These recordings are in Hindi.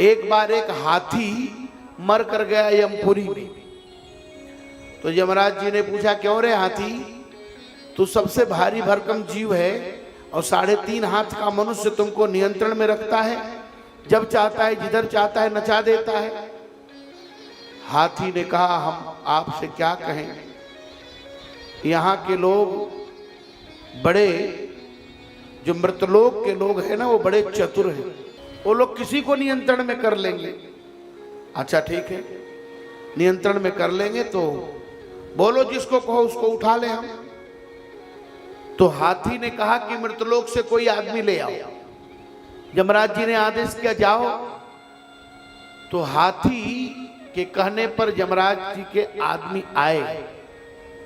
एक बार एक हाथी मर कर गया यमपुरी में। तो यमराज जी ने पूछा, क्यों रे हाथी, तू सबसे भारी भरकम जीव है और 3.5 हाथ का मनुष्य तुमको नियंत्रण में रखता है, जब चाहता है जिधर चाहता है नचा देता है। हाथी ने कहा, हम आपसे क्या कहें, यहाँ के लोग बड़े, जो मृतलोक के लोग हैं ना, वो बड़े चतुर हैं, वो लोग किसी को नियंत्रण में कर लेंगे। अच्छा ठीक है, नियंत्रण में कर लेंगे तो बोलो, जिसको कहो उसको उठा ले हम। तो हाथी ने कहा कि मृतलोक से कोई आदमी ले आओ। यमराज जी ने आदेश किया, जाओ। तो हाथी के कहने पर यमराज जी के आदमी आए।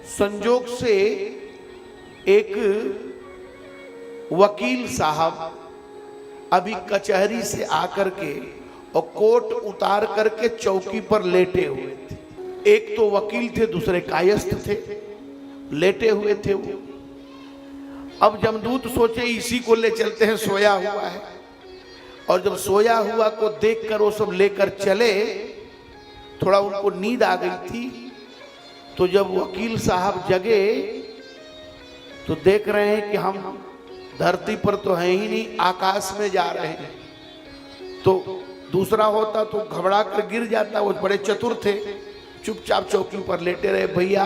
संजोग से एक वकील साहब अभी कचहरी से आकर के और कोट उतार करके चौकी पर लेटे हुए थे। एक तो वकील थे, दूसरे कायस्थ थे, लेटे हुए थे वो। अब जमदूत सोचे इसी को ले चलते हैं, सोया हुआ है। और जब सोया हुआ को देखकर वो सब लेकर चले, थोड़ा उनको नींद आ गई थी। तो जब वकील साहब जगे तो देख रहे हैं कि हम धरती पर तो हैं ही नहीं, आकाश में जा रहे हैं। तो दूसरा होता तो घबरा कर गिर जाता। वो बड़े चतुर थे, चुपचाप चौकी पर लेटे रहे। भैया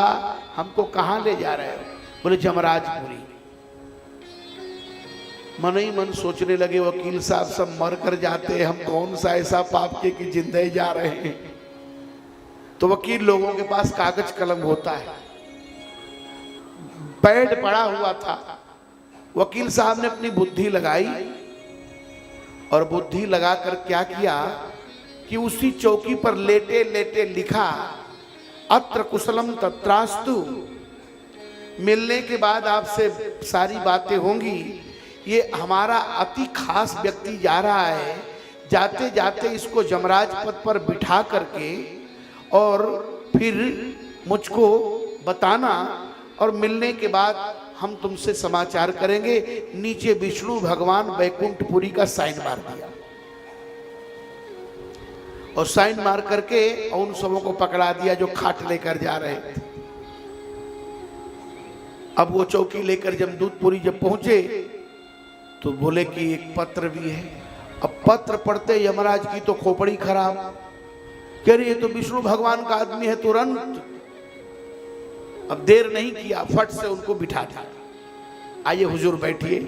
हमको कहाँ ले जा रहे हो? बोले जमराजपुरी। मन ही मन सोचने लगे, वकील साहब सब मर कर जाते हैं, हम कौन सा ऐसा पाप के कि जिंदे जा रहे हैं। तो वकील लोगों के पास कागज कलम होता है, पैड पड़ा हुआ था। वकील साहब ने अपनी बुद्धि लगाई और बुद्धि लगाकर क्या किया कि उसी चौकी पर लेटे लेटे लिखा, अत्र कुशलम तत्रास्तु। मिलने के बाद आपसे सारी बातें होंगी। ये हमारा अति खास व्यक्ति जा रहा है, जाते जाते इसको जमराज पद पर बिठा करके और फिर मुझको बताना, और मिलने के बाद हम तुमसे समाचार करेंगे। नीचे विष्णु भगवान वैकुंठपुरी का साइन मार दिया और साइन मार करके उन सबों को पकड़ा दिया जो खाट लेकर जा रहे थे। अब वो चौकी लेकर जमदूतपुरी जब पहुंचे तो बोले कि एक पत्र भी है। अब पत्र पढ़ते यमराज की तो खोपड़ी खराब, कह रही ये तो विष्णु भगवान का आदमी है। तुरंत अब देर नहीं किया, फट से उनको बिठा दिया। आइए हुजूर बैठिए।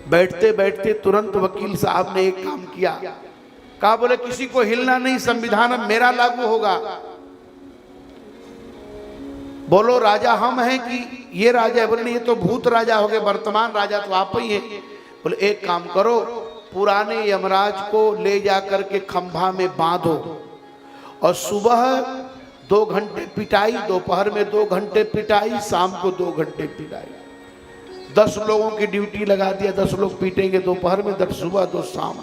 बैठते बैठते तुरंत वकील साहब ने एक काम किया, कहा बोले किसी को हिलना नहीं, संविधान अब मेरा लागू होगा। बोलो राजा हम हैं कि ये राजा है? बोले ये तो भूत राजा हो गए, वर्तमान राजा तो आप ही हैं। बोले एक काम करो, पुराने यमराज को ले जाकर के खंभा में बांधो और सुबह 2 घंटे पिटाई, दोपहर में 2 घंटे पिटाई, शाम को 2 घंटे पिटाई। 10 लोगों की ड्यूटी लगा दिया, 10 लोग पीटेंगे दोपहर में, 10 सुबह 2 शाम।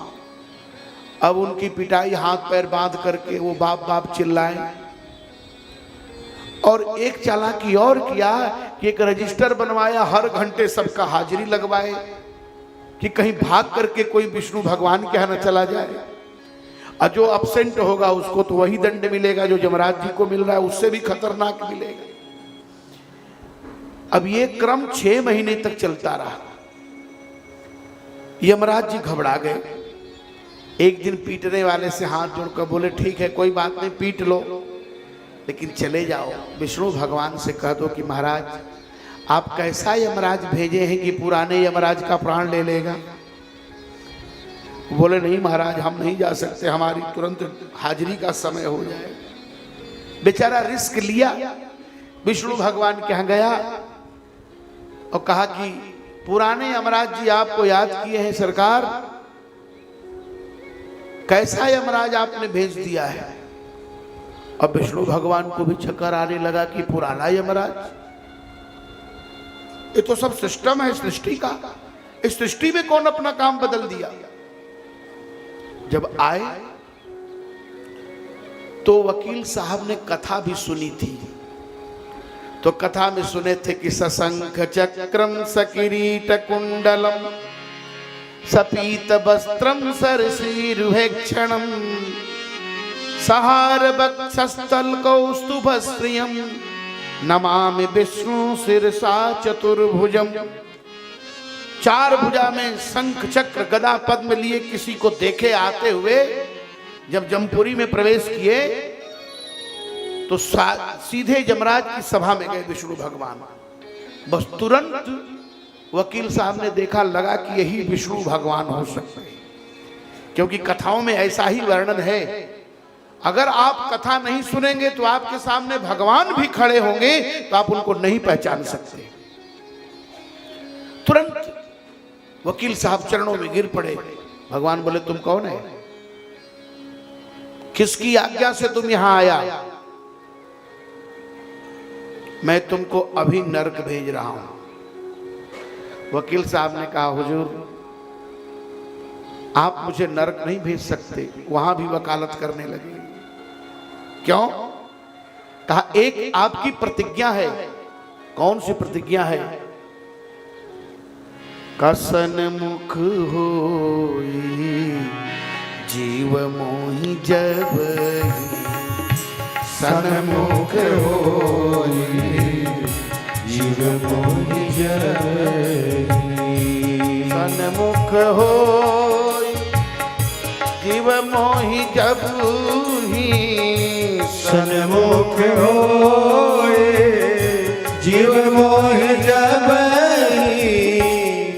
अब उनकी पिटाई हाथ पैर बांध करके वो बाप बाप चिल्लाए। और एक चालाकी और किया कि एक रजिस्टर बनवाया, हर घंटे सबका हाजिरी लगवाए कि कहीं भाग करके कोई विष्णु भगवान के यहाँ न चला जाए। और जो अब्सेंट होगा उसको तो वही दंड मिलेगा जो जमराज जी को मिल रहा है, उससे भी खतरनाक मिलेगा। अब ये क्रम 6 महीने तक चलता रहा। यमराज जी घबरा गए। एक दिन पीटने वाले से हाथ जोड़कर बोले ठीक है कोई बात नहीं, पीट लो, लेकिन चले जाओ, विष्णु भगवान से कह दो कि महाराज आप कैसा यमराज भेजे हैं कि पुराने यमराज का प्राण ले लेगा। बोले नहीं महाराज हम नहीं जा सकते, हमारी तुरंत हाजिरी का समय हो जाए। बेचारा रिस्क लिया, विष्णु भगवान के यहाँ गया और कहा कि पुराने यमराज जी आपको याद किए हैं सरकार, कैसा यमराज आपने भेज दिया है। अब विष्णु भगवान को भी चक्कर आने लगा कि पुराना यमराज, ये तो सब सिस्टम है सृष्टि का, इस सृष्टि में कौन अपना काम बदल दिया। जब आए तो वकील साहब ने कथा भी सुनी थी। तो कथा में सुने थे कि सशंख चक्रम सकिरीट कुंडलम सपीत वस्त्रम सरसीरुहेक्षणम सहार वक्षस्थल कौस्तुभ श्रियम नमामि विष्णु शिरसा चतुर्भुजम। चार भुजा में शंख चक्र गदा पद्म लिए किसी को देखे आते हुए जब जमपुरी में प्रवेश किए तो सीधे यमराज की सभा में गए विष्णु भगवान। बस तुरंत वकील साहब ने देखा, लगा कि यही विष्णु भगवान हो सकते हैं, क्योंकि कथाओं में ऐसा ही वर्णन है। अगर आप कथा नहीं सुनेंगे तो आपके सामने भगवान भी खड़े होंगे तो आप उनको नहीं पहचान सकते। तुरंत वकील साहब चरणों में गिर पड़े। भगवान बोले, तुम कौन है? किसकी आज्ञा से तुम यहां आया? मैं तुमको अभी नरक भेज रहा हूं। वकील साहब ने कहा, हुजूर आप मुझे नरक नहीं भेज सकते। वहां भी वकालत करने लगे। क्यों? कहा, एक आपकी प्रतिज्ञा है। कौन सी प्रतिज्ञा है? कसन मुख होई जीव मोहि जब सन्मुख होई जीव मोहि जब सन्मुख होई जीव मोहि जब ही सन्मुख होए जीव मोहि जब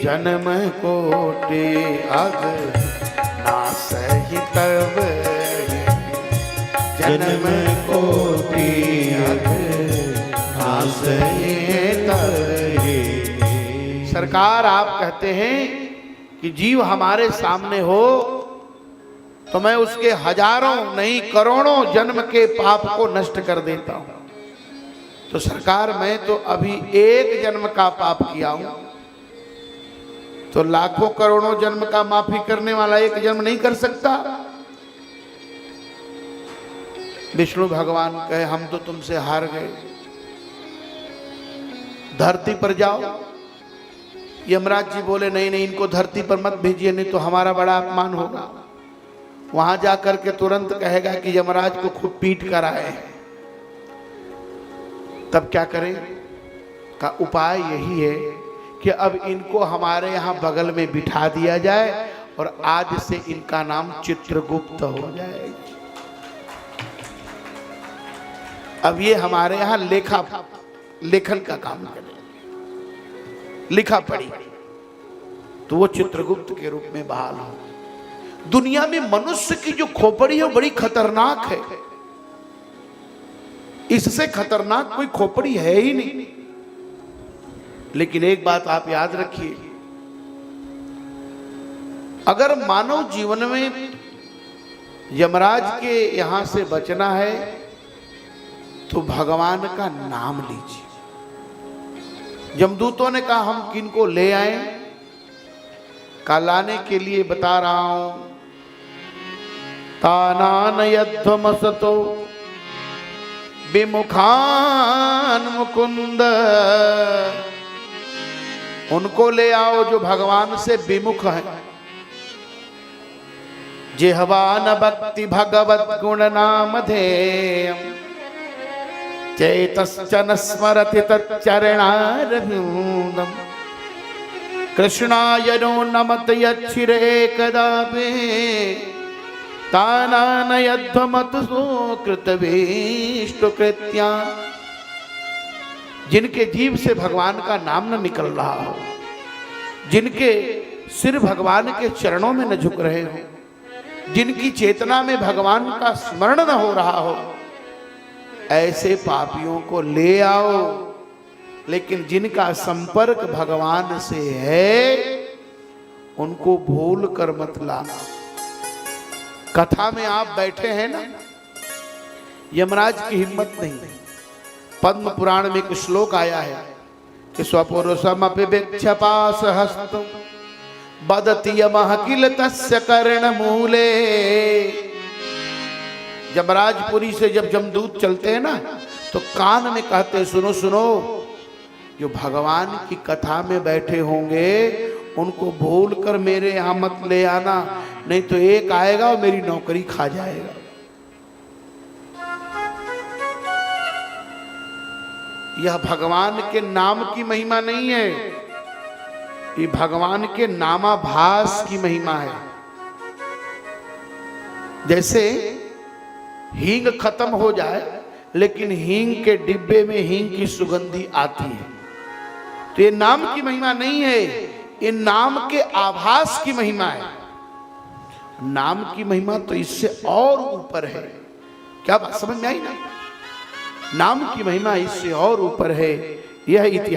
जन्म कोटि अग नासहि तब जन्म कोटि अग नासहि तब। सरकार, आप कहते हैं कि जीव हमारे सामने हो तो मैं उसके हजारों नहीं करोड़ों जन्म के पाप को नष्ट कर देता हूं। तो सरकार, मैं तो अभी एक जन्म का पाप किया हूं, तो लाखों करोड़ों जन्म का माफी करने वाला एक जन्म नहीं कर सकता। विष्णु भगवान कहे, हम तो तुमसे हार गए, धरती पर जाओ। यमराज जी बोले, नहीं नहीं, इनको धरती पर मत भेजिए, नहीं तो हमारा बड़ा अपमान होगा। वहां जाकर के तुरंत कहेगा कि यमराज को खूब पीट कर आए। तब क्या करें? का उपाय यही है कि अब इनको हमारे यहां बगल में बिठा दिया जाए और आज से इनका नाम चित्रगुप्त हो जाए। अब ये हमारे यहां लेखन का काम करें, लिखा पढ़ी, तो वो चित्रगुप्त के रूप में बहाल हो। दुनिया में मनुष्य की जो खोपड़ी है बड़ी खतरनाक है। इससे खतरनाक कोई खोपड़ी है ही नहीं। लेकिन एक बात आप याद रखिए, अगर मानव जीवन में यमराज के यहां से बचना है तो भगवान का नाम लीजिए। यमदूतों ने कहा, हम किनको ले आए? का लाने के लिए बता रहा हूं, तानान यध्वमसतो विमुखान मुकुंद। उनको ले आओ जो भगवान से विमुख है। जिह्वान भक्ति भगवत गुण नाम धेयम् चेतश्चन स्मरति तच्चरणारविन्दम् कृष्णाय नो नमत यच्छिरे कदापि तानानयध्वमत कृतवेष्टकृत्या। जिनके जीव से भगवान का नाम न निकल रहा हो, जिनके सिर भगवान के चरणों में न झुक रहे हो, जिनकी चेतना में भगवान का स्मरण न हो रहा हो, ऐसे पापियों को ले आओ। लेकिन जिनका संपर्क भगवान से है उनको भूल कर मत लाना। कथा में आप बैठे हैं ना, यमराज की हिम्मत नहीं। पद्म पुराण में एक श्लोक आया है कि स्वपुरुषमपिक्षपास हस्तम बदति यमः किल तस्य कर्ण मूले। यमराजपुरी से जब जमदूत चलते हैं ना तो कान में कहते, सुनो सुनो, जो भगवान की कथा में बैठे होंगे उनको भूल कर मेरे यहाँ मत ले आना, नहीं तो एक आएगा और मेरी नौकरी खा जाएगा। यह भगवान के नाम की महिमा नहीं है, ये भगवान के नामाभास की महिमा है। जैसे हींग खत्म हो जाए लेकिन हींग के डिब्बे में हींग की सुगंधी आती है, तो ये नाम की महिमा नहीं है, ये नाम के आभास की महिमा है। नाम की महिमा तो इससे और ऊपर है। क्या बात समझ में आई ना? नाम की महिमा इससे और ऊपर है। यह इतिहास